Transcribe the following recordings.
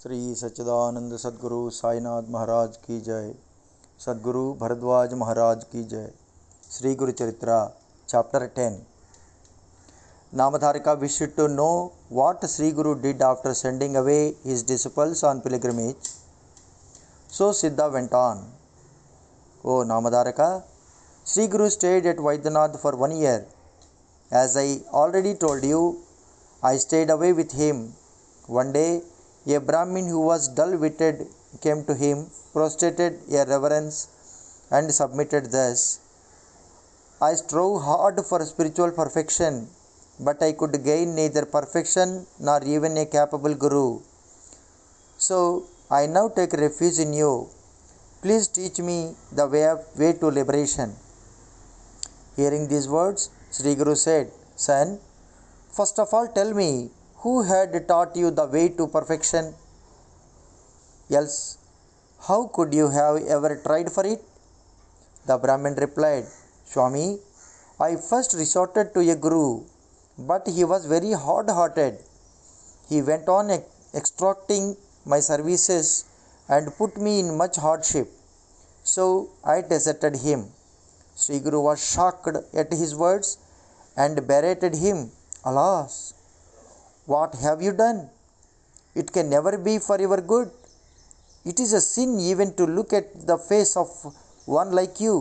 श्री सच्चिदानंद सद्गुरु साईनाथ महाराज की जय। सद्गुरु भरद्वाज महाराज की जय। श्री गुरु चरित्रा chapter 10. Namadharika wished to know what Sri Guru did after sending away his disciples on pilgrimage. So Siddha went on. O Namadharika, Sri Guru stayed at Vaidyanath for 1 year. As I already told you, I stayed away with him. One day, a Brahmin who was dull-witted came to him, prostrated a reverence, and submitted thus: I strove hard for spiritual perfection, but I could gain neither perfection nor even a capable Guru. So I now take refuge in you. Please teach me the way to liberation. Hearing these words, Sri Guru said, Son, first of all tell me, who had taught you the way to perfection? Else, how could you have ever tried for it? The Brahmin replied, Swami, I first resorted to a Guru, but he was very hard-hearted. He went on extracting my services and put me in much hardship. So I deserted him. Sri Guru was shocked at his words and berated him. Alas, what have you done? It can never be for your good. It is a sin even to look at the face of one like you,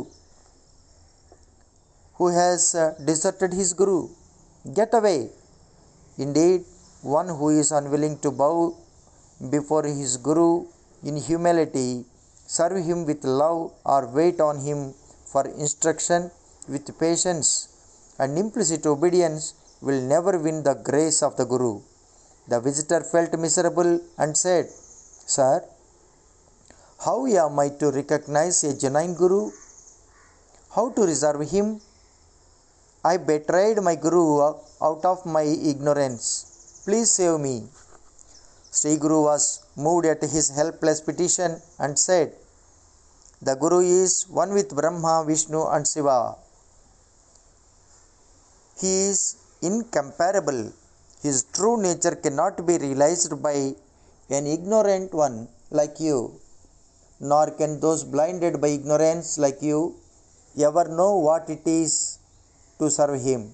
who has deserted his Guru. Get away. Indeed, one who is unwilling to bow before his Guru in humility, serve him with love, or wait on him for instruction with patience and implicit obedience will never win the grace of the Guru. The visitor felt miserable and said, Sir, how am I to recognize a genuine Guru? How to reserve him? I betrayed my Guru out of my ignorance. Please save me. Sri Guru was moved at his helpless petition and said, The Guru is one with Brahma, Vishnu and Shiva. He is incomparable. His true nature cannot be realized by an ignorant one like you, nor can those blinded by ignorance like you ever know what it is to serve him.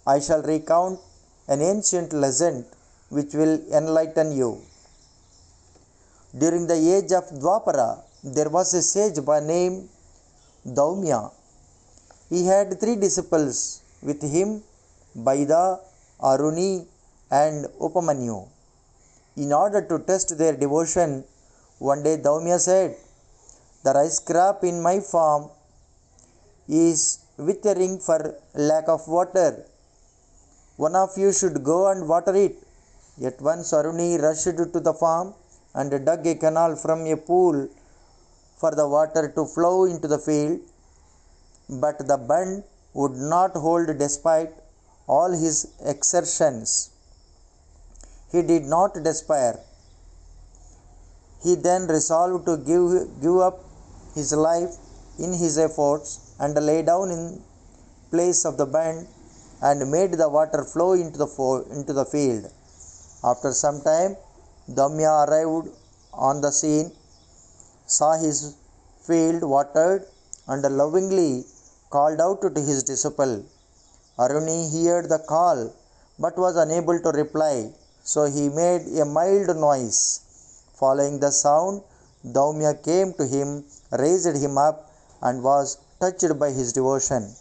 I shall recount an ancient legend which will enlighten you. During the age of Dwapara, there was a sage by name Daumya. He had 3 disciples with him, Baida, Aruni and Upamanyu. In order to test their devotion, one day Daumya said, The rice crop in my farm is withering for lack of water. One of you should go and water it. At once Aruni rushed to the farm and dug a canal from a pool for the water to flow into the field. But the bund would not hold despite all his exertions. He did not despair. He then resolved to give up his life in his efforts and lay down in place of the bund and made the water flow into the field. After some time, Daumya arrived on the scene, saw his field watered, and lovingly called out to his disciple. Aruni heard the call but was unable to reply, so he made a mild noise. Following the sound, Daumya came to him, raised him up, and was touched by his devotion.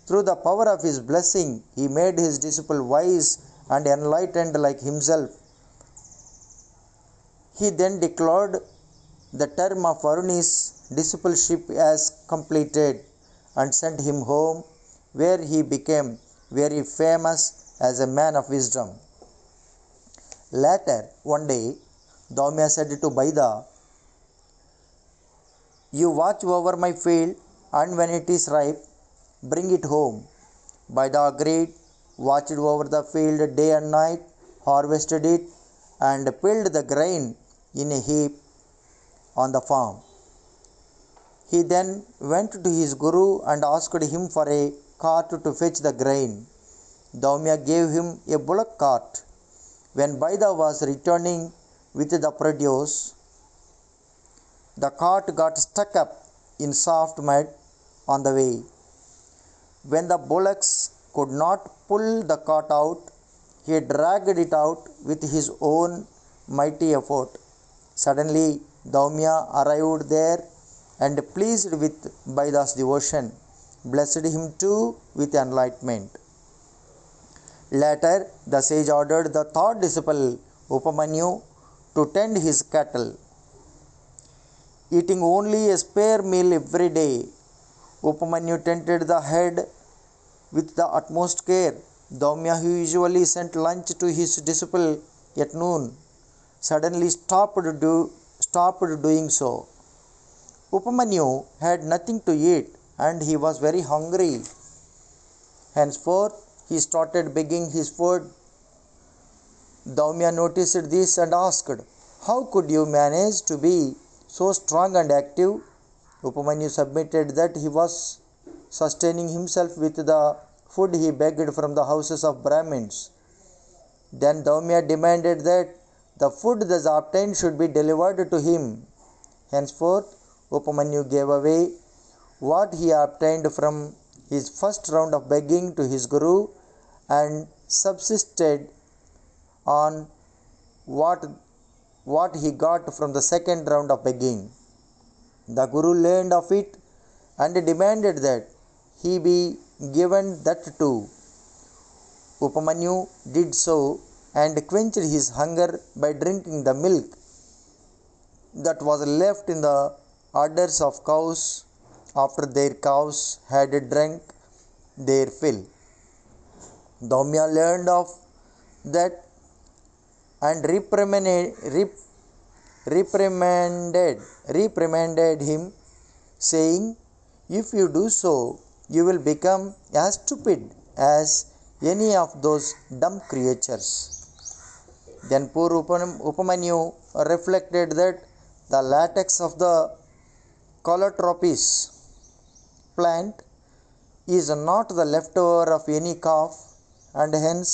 Through the power of his blessing, he made his disciple wise and enlightened like himself. He then declared the term of Aruni's discipleship as completed and sent him home, where he became very famous as a man of wisdom. Later, one day, Daumya said to Baida, You watch over my field, and when it is ripe, bring it home. Baida agreed, watched over the field day and night, harvested it, and piled the grain in a heap on the farm. He then went to his Guru and asked him for a cart to fetch the grain. Daumya gave him a bullock cart. When Baida was returning with the produce. The cart got stuck up in soft mud on the way. When the bullocks could not pull the cart out, he dragged it out with his own mighty effort. Suddenly, Daumya arrived there and, pleased with Baida's devotion, blessed him too with enlightenment. Later, the sage ordered the third disciple, Upamanyu, to tend his cattle. Eating only a spare meal every day, Upamanyu tended the herd with the utmost care. Daumya, who usually sent lunch to his disciple at noon, suddenly stopped doing so. Upamanyu had nothing to eat and he was very hungry. Henceforth, he started begging his food. Daumya noticed this and asked, "How could you manage to be so strong and active?" Upamanyu submitted that he was sustaining himself with the food he begged from the houses of Brahmins. Then Daumya demanded that the food thus obtained should be delivered to him. Henceforth, Upamanyu gave away what he obtained from his first round of begging to his guru and subsisted on what he got from the second round of begging. The guru learned of it and demanded that he be given that too. Upamanyu did so and quenched his hunger by drinking the milk that was left in the udders of cows after their calves had drunk their fill. Daumya learned of that and reprimanded him, saying, "If you do so, you will become as stupid as any of those dumb creatures." Then poor Upamanyu reflected that the latex of the calotropis plant is not the leftover of any calf and hence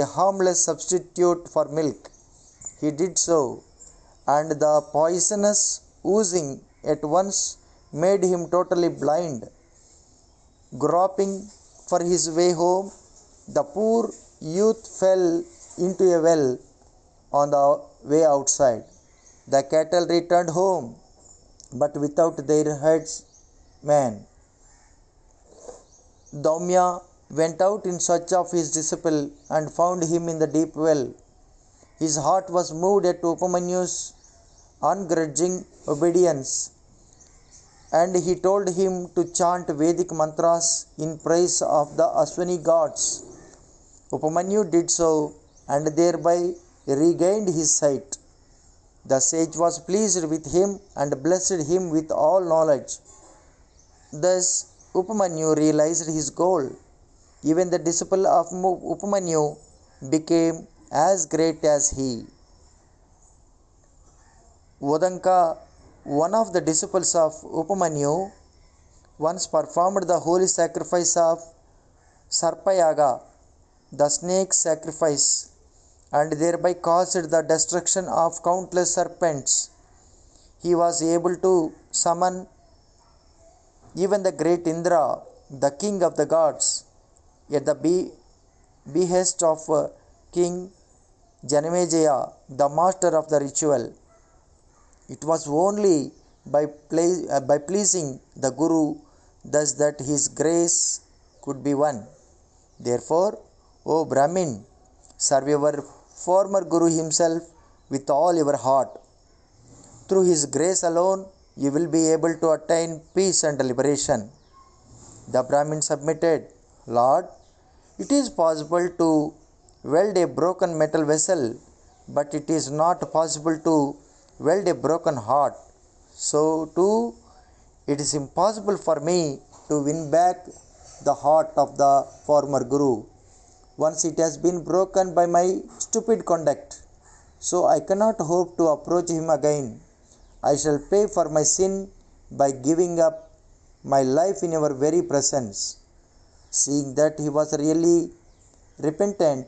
a harmless substitute for milk. He did so, and the poisonous oozing at once made him totally blind. Groping for his way home, the poor youth fell into a well on the way outside. The cattle returned home, but without their herdsman. Daumya went out in search of his disciple and found him in the deep well. His heart was moved at Upamanyu's ungrudging obedience, and he told him to chant Vedic mantras in praise of the Aswini gods. Upamanyu did so and thereby regained his sight. The sage was pleased with him and blessed him with all knowledge. Thus, Upamanyu realized his goal. Even the disciple of Upamanyu became as great as he. Udanka, one of the disciples of Upamanyu, once performed the holy sacrifice of Sarpayaga, the snake sacrifice, and thereby caused the destruction of countless serpents. He was able to summon even the great Indra, the king of the gods, at the behest of King Janamejaya, the master of the ritual. It was only by pleasing the Guru thus that his grace could be won. Therefore, O Brahmin, serve your former Guru himself with all your heart. Through his grace alone, you will be able to attain peace and liberation. The Brahmin submitted, "Lord, it is possible to weld a broken metal vessel, but it is not possible to weld a broken heart. So too, it is impossible for me to win back the heart of the former Guru. Once it has been broken by my stupid conduct, so I cannot hope to approach him again. I shall pay for my sin by giving up my life in your very presence." Seeing that he was really repentant,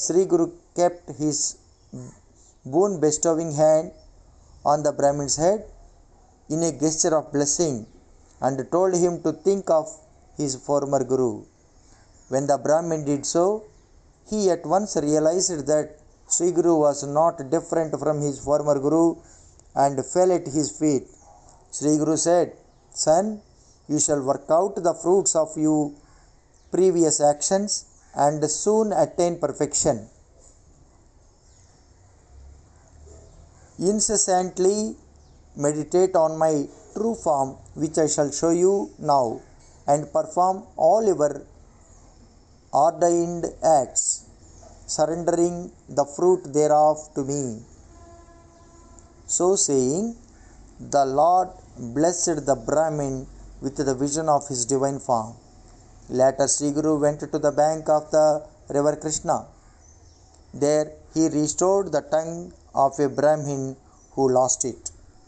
Sri Guru kept his boon bestowing hand on the Brahmin's head in a gesture of blessing and told him to think of his former Guru. When the Brahmin did so, he at once realized that Sri Guru was not different from his former Guru and fell at his feet. Sri Guru said, "Son, you shall work out the fruits of your previous actions and soon attain perfection. Incessantly meditate on my true form, which I shall show you now, and perform all your ordained acts, surrendering the fruit thereof to me." So saying, the Lord blessed the Brahmin with the vision of his divine form. Later, Sri Guru went to the bank of the river Krishna. There he restored the tongue of a Brahmin who lost it.